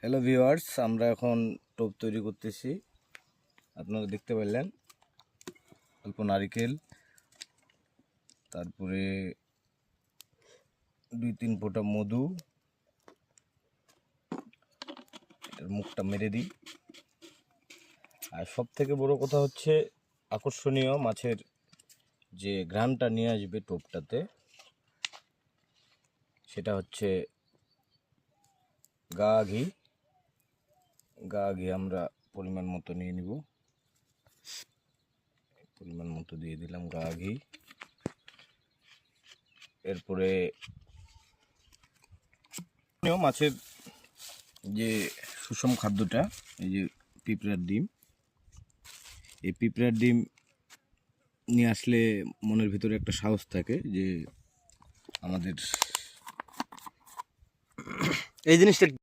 Hello viewers, আমরা এখন টোপ তৈরি করতেছি। আপনারা দেখতে পারলেন অল্প নারিকেল, তারপরে 2-3 ফোঁটা মধু। এটার মুখটা মেরে দিই। আর সব থেকে বড় কথা হচ্ছে আকর্ষণীয় মাছের যে ঘ্রাণটা নিয়ে আসবে টোপটাতে, সেটা হচ্ছে গা ঘি। আমরা পরিমাণ মতো নিয়ে নিব। পরিমাণ মতো দিয়ে দিলাম গা ঘি। এরপরে মাছের যে সুষম খাদ্যটা, এই যে পিঁপড়ার ডিম, এই পিঁপড়ার ডিম নিয়ে আসলে মনের ভিতরে একটা সাহস থাকে যে আমাদের এই জিনিসটা